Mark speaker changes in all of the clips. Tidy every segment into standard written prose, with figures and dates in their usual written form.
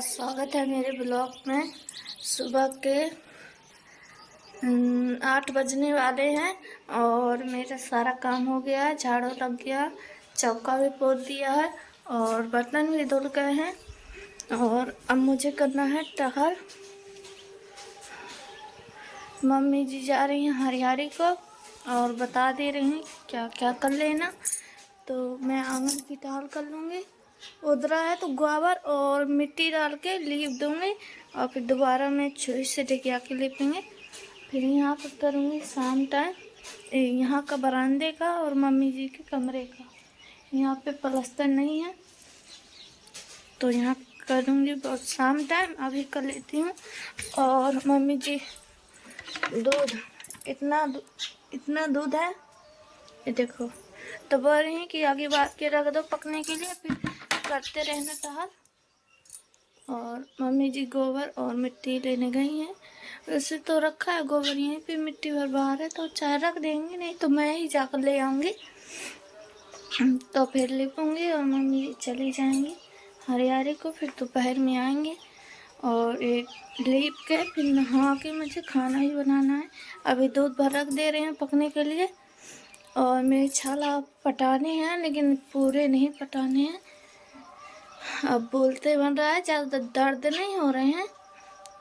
Speaker 1: स्वागत है मेरे ब्लॉग में। सुबह के 8 बजने वाले हैं और मेरा सारा काम हो गया है। झाड़ू लग गया, चौका भी पोंछ दिया है और बर्तन भी धुल गए हैं। और अब मुझे करना है टहल। मम्मी जी जा रही हैं हरियारी को और बता दे रही हैं क्या क्या कर लेना। तो मैं आंगन की टहल कर लूँगी। उधरा है तो गोबर और मिट्टी डाल के लीप दूँगी और फिर दोबारा मैं छुरी से ढकिया के लीपेंगे। फिर यहाँ पर करूँगी शाम टाइम यहाँ का बरामदे का और मम्मी जी के कमरे का। यहाँ पे प्लास्टर नहीं है तो यहाँ करूँगी बहुत शाम टाइम। अभी कर लेती हूँ। और मम्मी जी दूध इतना दूध है, ये देखो। तो बोल रही हैं कि आगे बात के रख दो पकने के लिए, फिर करते रहना टहल। और मम्मी जी गोबर और मिट्टी लेने गई हैं। वैसे तो रखा है गोबर यहीं पे, मिट्टी भर बाहर है तो चाहे रख देंगे, नहीं तो मैं ही जाकर ले आऊँगी। तो फिर लिपूँगी और मम्मी चली जाएंगी हरियारी को। फिर दोपहर में आएंगे और एक लीप के फिर नहा के मुझे खाना ही बनाना है। अभी दूध भर रख दे रहे हैं पकने के लिए। और मेरे छाला पटाने हैं लेकिन पूरे नहीं पटाने हैं। अब बोलते बन रहा है, ज़्यादा दर्द नहीं हो रहे हैं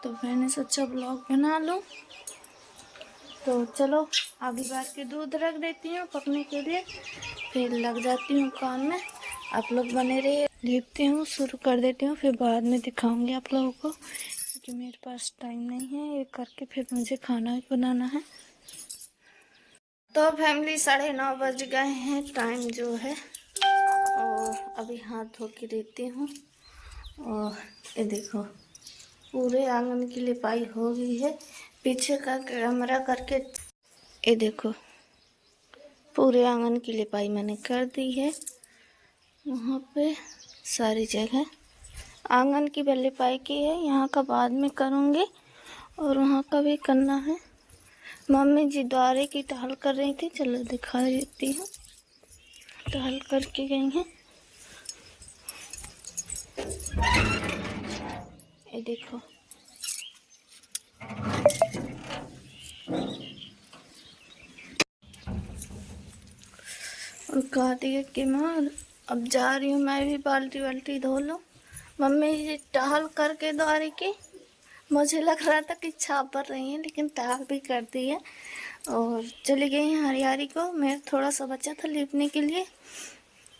Speaker 1: तो मैंने सोचा ब्लॉग बना लूँ। तो चलो आगे बार के दूध रख देती हूँ पकने के लिए, फिर लग जाती हूँ काम में। आप लोग बने रहिए। लिपती हूँ, शुरू कर देती हूँ, फिर बाद में दिखाऊंगी आप लोगों को क्योंकि मेरे पास टाइम नहीं है। ये करके फिर मुझे खाना भी बनाना है। तो फैमिली 9:30 बज गए हैं टाइम जो है। और अभी हाथ धो के देती हूँ। और ये देखो पूरे आंगन की लिपाई हो गई है। पीछे का कैमरा करके ये देखो पूरे आंगन की लिपाई मैंने कर दी है। वहाँ पे सारी जगह आंगन की लिपाई की है। यहाँ का बाद में करूँगी और वहाँ का भी करना है। मम्मी जी द्वारे की टहल कर रही थी, चलो दिखा देती हूँ। टहल करके गई हैं, ये देखो। और कहा दिया कि माँ अब जा रही हूँ मैं भी बाल्टी वाल्टी धो लूँ। मम्मी जी टहल करके द्वारे की, मुझे लग रहा था कि छाप भर रही हैं लेकिन टहल भी कर दी है और चली गई हैं हरियारी को। मेरा थोड़ा सा बचा था लीपने के लिए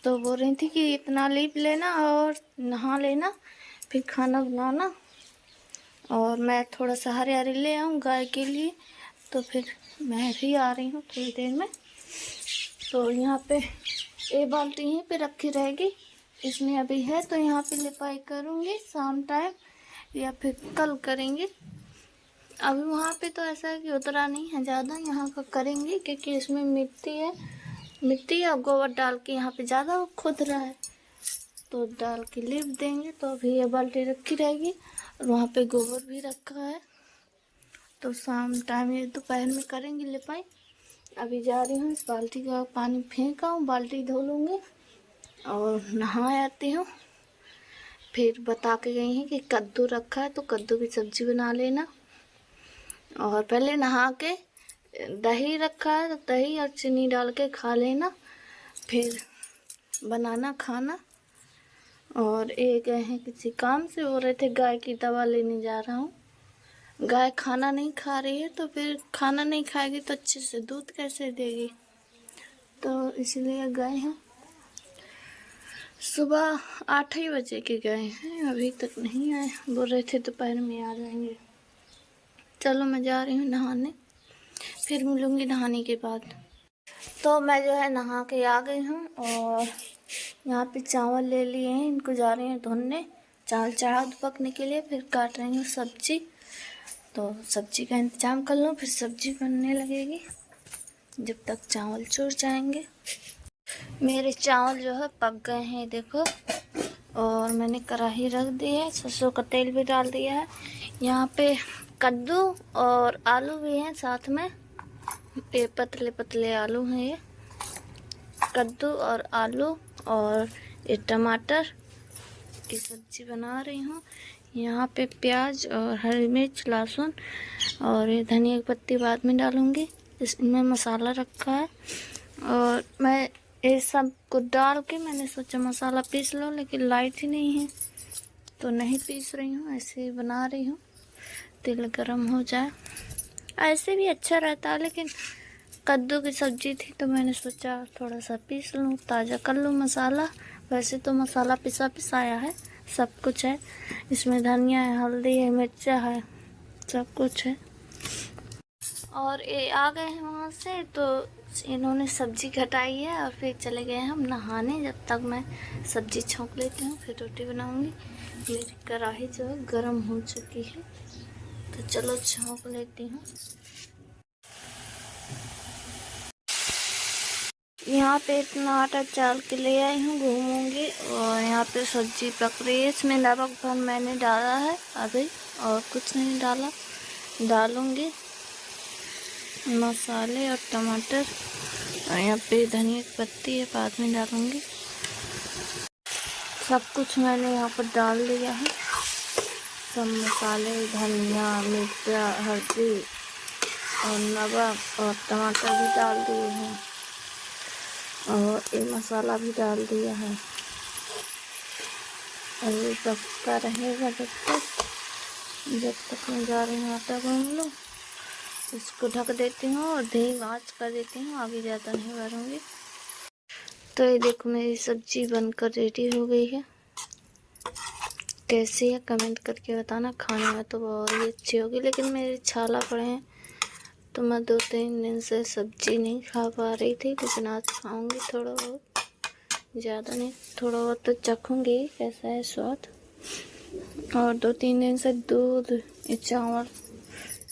Speaker 1: तो बोल रही थी कि इतना लीप लेना और नहा लेना फिर खाना बनाना। और मैं थोड़ा सा हरियारी ले आऊँ गाय के लिए, तो फिर मैं भी आ रही हूँ थोड़ी देर में। तो यहाँ पे एक बाल्टी यहीं पे रखी रहेगी, इसमें अभी है तो यहाँ पे लिपाई करूँगी शाम टाइम या फिर कल करेंगे। अभी वहाँ पे तो ऐसा है कि उतरा नहीं है ज़्यादा, यहाँ का करेंगे क्योंकि इसमें मिट्टी है। मिट्टी और गोबर डाल के यहाँ पे ज़्यादा खुद रहा है तो डाल के लिप देंगे। तो अभी ये बाल्टी रखी रहेगी और वहाँ पे गोबर भी रखा है तो शाम टाइम ये दोपहर में करेंगे लिपाई। अभी जा रही हूँ, इस बाल्टी का पानी फेंका हूँ, बाल्टी धो लूँगी और नहा आती हूँ। फिर बता के गई हैं कि कद्दू रखा है तो कद्दू की सब्ज़ी बना लेना। और पहले नहा के दही रखा है तो दही और चीनी डाल के खा लेना, फिर बनाना खाना। और एक गए हैं किसी काम से, बोल रहे थे गाय की दवा लेने जा रहा हूँ। गाय खाना नहीं खा रही है तो फिर खाना नहीं खाएगी तो अच्छे से दूध कैसे देगी, तो इसलिए गए हैं। सुबह 8 ही बजे के गए हैं, अभी तक नहीं आए। बोल रहे थे दोपहर में आ जाएंगे। चलो मैं जा रही हूँ नहाने, फिर मिलूँगी नहाने के बाद। तो मैं जो है नहा के आ गई हूँ और यहाँ पे चावल ले लिए हैं, इनको जा रही हैं धुलने। चावल चढ़ा दूँ पकने के लिए, फिर काट रही हूँ सब्जी। तो सब्जी का इंतजाम कर लूँ, फिर सब्जी बनने लगेगी जब तक चावल चूर जाएंगे। मेरे चावल जो है पक गए हैं देखो। और मैंने कढ़ाई रख दी है, सरसों का तेल भी डाल दिया है। यहाँ पे कद्दू और आलू भी हैं साथ में, ये पतले पतले आलू हैं। ये कद्दू और आलू और ये टमाटर की सब्ज़ी बना रही हूँ। यहाँ पे प्याज और हरी मिर्च, लहसुन और ये धनिया की पत्ती बाद में डालूँगी। इसमें मसाला रखा है और मैं ये सब को डाल के मैंने सोचा मसाला पीस लो, लेकिन लाइट ही नहीं है तो नहीं पीस रही हूँ, ऐसे ही बना रही हूँ। तेल गरम हो जाए, ऐसे भी अच्छा रहता है, लेकिन कद्दू की सब्ज़ी थी तो मैंने सोचा थोड़ा सा पीस लूँ, ताज़ा कर लूँ मसाला। वैसे तो मसाला पिसाया है, सब कुछ है इसमें, धनिया है, हल्दी है, मिर्चा है, सब कुछ है। और ये आ गए हैं वहाँ से तो इन्होंने सब्ज़ी घटाई है और फिर चले गए हम नहाने। जब तक मैं सब्ज़ी छौंक लेती हूँ फिर रोटी बनाऊँगी। मेरी कढ़ाई जो है गर्म हो चुकी है तो चलो छौंक लेती हूँ। यहाँ पे इतना आटा चाल के ले आई हूँ, घूमूंगी। और यहाँ पे सब्जी पक रही है, इसमें नमक भर मैंने डाला है अभी, और कुछ नहीं डाला। डालूंगी मसाले और टमाटर, और यहाँ पे धनिया की पत्ती है, बाद में डालूंगी। सब कुछ मैंने यहाँ पर डाल दिया है, सब मसाले, धनिया, मिर्चा, हल्दी और नमक और टमाटर भी डाल दिए हैं, और ये मसाला भी डाल दिया है। और ये पकता रहेगा जब तक मैं जा रही हूँ आटा गूंद लूँ। इसको ढक देती हूँ और धीमी आंच कर देती हूँ, आगे ज़्यादा नहीं भरूँगी। तो ये देखो मेरी सब्जी बनकर रेडी हो गई है। कैसी है कमेंट करके बताना। खाने में तो बहुत ही अच्छी होगी, लेकिन मेरे छाला पड़े हैं तो मैं 2-3 दिन से सब्जी नहीं खा पा रही थी, लेकिन आज खाऊंगी थोड़ा बहुत, ज़्यादा नहीं, थोड़ा बहुत तो चखूंगी कैसा है स्वाद। और 2-3 दिन से दूध, चावल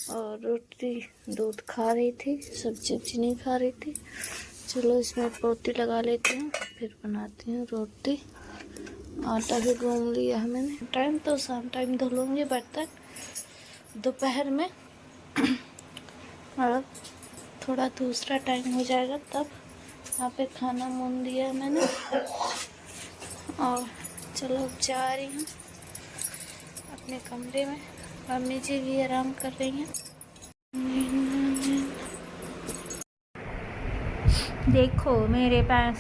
Speaker 1: और रोटी, दूध खा रही थी, सब्जी नहीं खा रही थी। चलो इसमें पोती लगा लेती हूँ, फिर बनाती हूँ रोटी। आटा भी गूंद लिया है मैंने। टाइम तो शाम टाइम धो लूँगी बर्तन, दोपहर में और थोड़ा दूसरा टाइम हो जाएगा तब। यहाँ पे खाना मून दिया है मैंने। और चलो जा रही हूँ अपने कमरे में। मम्मी जी भी आराम कर रही हैं।
Speaker 2: देखो मेरे पास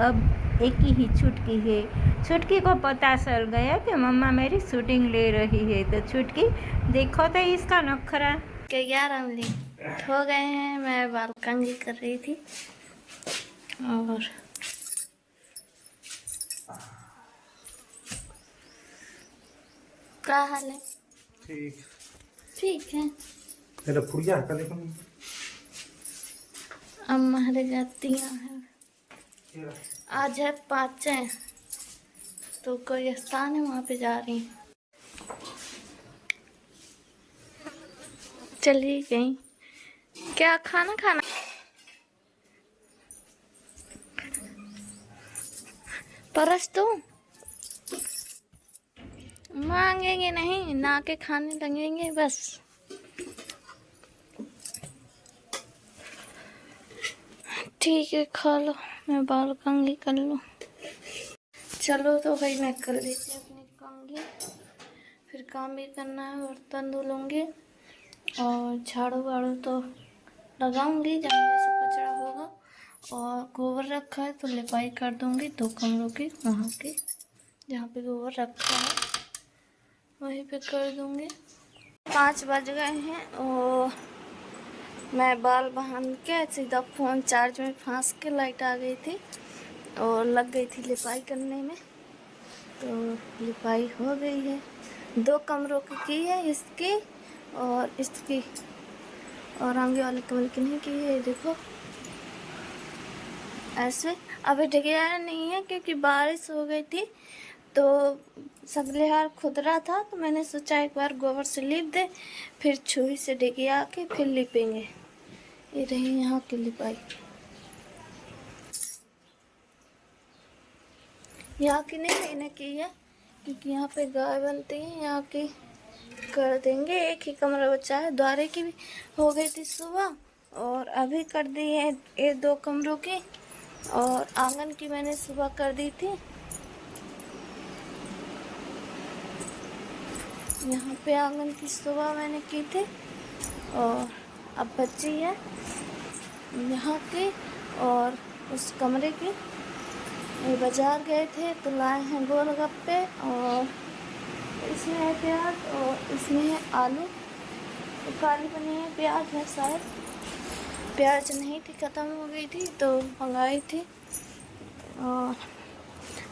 Speaker 2: अब एक ही छुटकी है। छुटकी को पता चल गया कि मम्मा मेरी शूटिंग ले रही है, तो छुटकी देखो तो इसका नखरा।
Speaker 1: के 11 मिनट हो गए हैं, मैं बाल कंघी कर रही थी। और क्या हाल है? ठीक है।
Speaker 3: तेरा फुड़िया का देखो
Speaker 1: हमारे जातियाँ हैं। आज है 5 तो कोई स्थान है वहाँ पे जा रही हैं। चली गई। क्या खाना परस तो मांगेंगे नहीं, ना के खाने लगेंगे बस। ठीक है खा लो, मैं बाल कंघी कर लूँ। चलो तो भाई मैं कर लेती हूँ अपनी कंघी, फिर काम भी करना है, बर्तन धो लूँगी और झाड़ू वाड़ू तो लगाऊंगी जहाँ जैसे कचरा होगा। और गोबर रखा है तो लिपाई कर दूंगी 2 कमरों की, वहाँ की जहाँ पे गोबर रखा है वहीं पे कर दूंगी। 5 बज गए हैं और मैं बाल बांध के सीधा फ़ोन चार्ज में फंस के लाइट आ गई थी और लग गई थी लिपाई करने में। तो लिपाई हो गई है, 2 कमरों की है, इसकी और इसकी, और आगे वाले कमरे की नहीं की है। देखो ऐसे अभी ढकेया नहीं है क्योंकि बारिश हो गई थी तो सगलेहार खुदरा था, तो मैंने सोचा एक बार गोबर से लीप दे, फिर छुरी से ढकेया के फिर लिपेंगे। ये रही यहाँ की लिपाई। यहाँ की नहीं मैंने की है क्योंकि यहाँ पे गाय बनती है, यहाँ की कर देंगे। एक ही कमरा बचा है, द्वारे की भी हो गई थी सुबह और अभी कर दी है ये 2 कमरों की, और आंगन की मैंने सुबह कर दी थी। यहाँ पे आंगन की सुबह मैंने की थी और अब बच्ची है यहाँ की और उस कमरे की। ये बाजार गए थे तो लाए हैं गोलगप्पे और इसमें है प्याज और इसमें है आलू। तो काली बनी है, प्याज है शायद, प्याज नहीं थी, ख़त्म हो गई थी तो मंगाई थी। और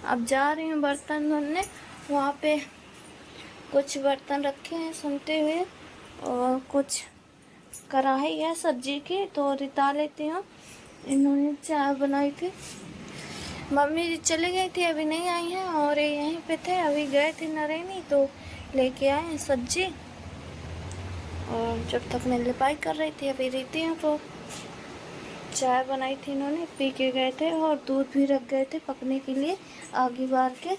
Speaker 1: अब जा रही हूँ बर्तन धोने। वहाँ पे कुछ बर्तन रखे हैं सुनते हुए और कुछ कढ़ाई है सब्जी की तो रिता लेती हूँ। इन्होंने चाय बनाई थी, मम्मी जी चली गई थी, अभी नहीं आई हैं और ये यहीं पे थे, अभी गए थे नरेनी तो लेके आए हैं सब्जी। और जब तक मैं लिपाई कर रही थी अभी रीति हूँ तो चाय बनाई थी इन्होंने, पी के गए थे और दूध भी रख गए थे पकने के लिए आगे बार के।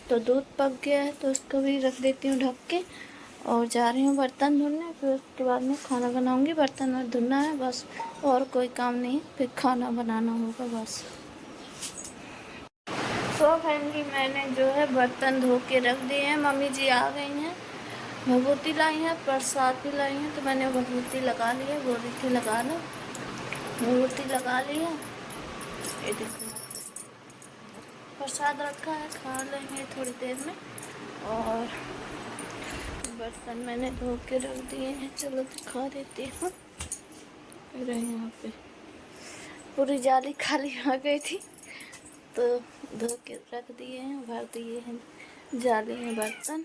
Speaker 1: तो दूध पक गया है तो उसको भी रख देती हूँ ढक के और जा रही हूँ बर्तन धुलने। फिर उसके बाद में खाना बनाऊँगी, बर्तन और धुलना है बस, और कोई काम नहीं, फिर खाना बनाना होगा बस। तो फैमिली मैंने जो है बर्तन धो के रख दिए हैं। मम्मी जी आ गई हैं, भभूति लाई है, प्रसाद भी लाई है तो मैंने भभूति लगा ली है, बोल रही थी लगा लो, भभूति लगा ली है। ये देखो प्रसाद रखा है, खा लेंगे थोड़ी देर में। और बर्तन मैंने धो के रख दिए हैं, चलो दिखा देती हूँ। यहाँ पे पूरी जाली खाली आ गई थी तो धो के रख दिए हैं, भर दिए हैं जाली में बर्तन।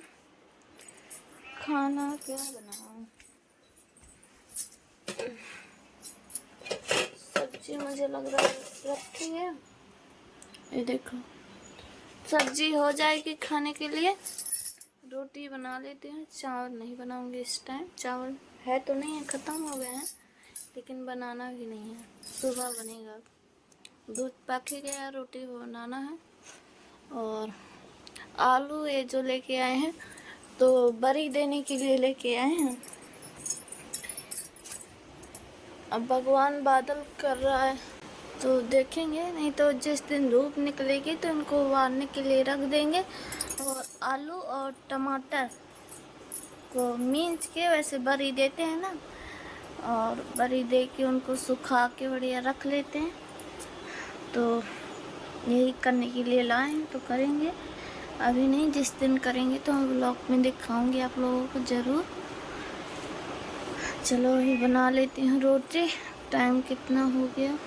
Speaker 1: खाना क्या बनाऊं? सब्जी मुझे लग रहा है रखी है, ये देखो सब्जी हो जाएगी खाने के लिए। रोटी बना लेते हैं, चावल नहीं बनाऊंगी इस टाइम, चावल है तो नहीं है, ख़त्म हो गए हैं, लेकिन बनाना भी नहीं है, सुबह बनेगा। दूध पक ही गया, रोटी बनाना है। और आलू ये जो लेके आए हैं तो बरी देने के लिए लेके आए हैं। अब भगवान बादल कर रहा है तो देखेंगे, नहीं तो जिस दिन धूप निकलेगी तो इनको उबालने के लिए रख देंगे। और आलू और टमाटर को मींच के वैसे बरी देते हैं ना, और बरी दे के उनको सुखा के बढ़िया रख लेते हैं। तो यही करने के लिए लाए हैं तो करेंगे, अभी नहीं, जिस दिन करेंगे तो हम व्लॉग में दिखाऊंगी आप लोगों को ज़रूर। चलो ही बना लेती हूँ रोटी। टाइम कितना हो गया?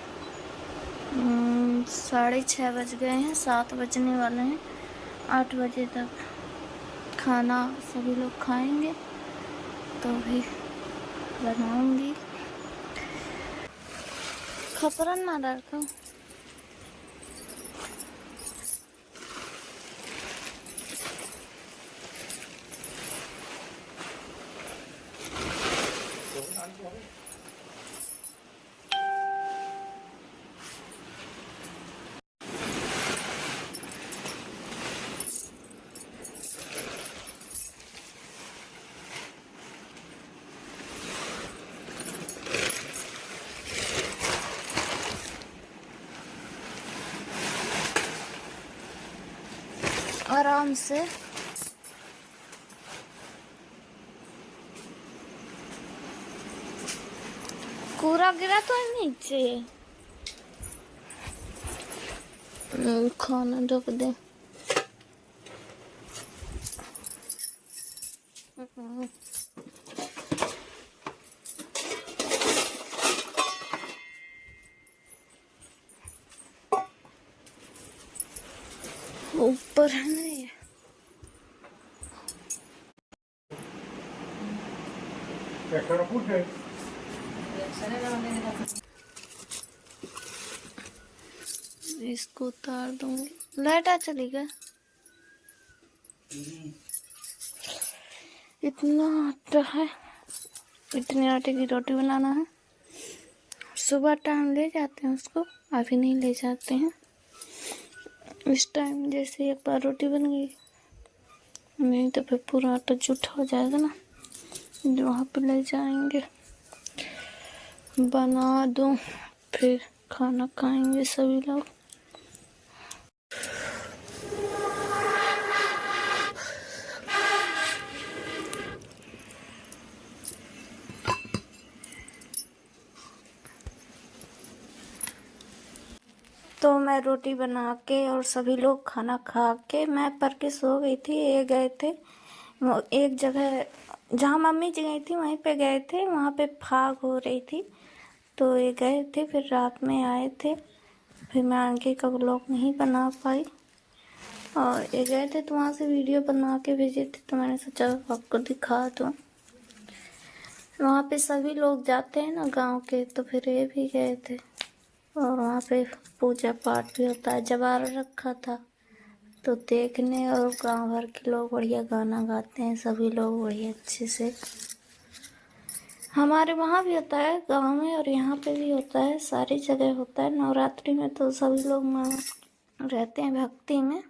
Speaker 1: 6:30 बज गए हैं, 7 बजने वाले हैं। 8 बजे तक खाना सभी लोग खाएंगे तो भी बनाऊंगी। खपरन ना डालता हूँ। आराम से कूड़ा गिरा तो नीचे, खाना ढक दे। ऊपर है ना ये, इसको उतार दूंगी। लाइट आ चली गया। इतना आटा है, इतने आटे की रोटी बनाना है। सुबह टाइम ले जाते हैं उसको, अभी नहीं ले जाते हैं। इस टाइम जैसे एक बार रोटी बन गई, नहीं तो फिर पूरा आटा जूठा हो जाएगा ना, जो वहाँ पे ले जाएंगे। बना दूँ फिर खाना खाएंगे सभी लोग। तो मैं रोटी बना के और सभी लोग खाना खा के मैं पढ़ के सो गई थी। ये गए थे वो एक जगह जहाँ मम्मी जी गई थी वहीं पे गए थे, वहाँ पे फाग हो रही थी तो ये गए थे, फिर रात में आए थे। फिर मैं आगे का व्लॉग नहीं बना पाई और ये गए थे तो वहाँ से वीडियो बना के भेजे थे तो मैंने सोचा आपको दिखा दूँ। वहाँ पे सभी लोग जाते हैं ना गांव के, तो फिर ये भी गए थे और वहाँ पे पूजा पाठ भी होता है। जवार रखा था तो देखने, और गांव भर के लोग बढ़िया गाना गाते हैं, सभी लोग बढ़िया अच्छे से। हमारे वहाँ भी होता है गांव में और यहाँ पे भी होता है, सारी जगह होता है। नवरात्रि में तो सभी लोग रहते हैं भक्ति में।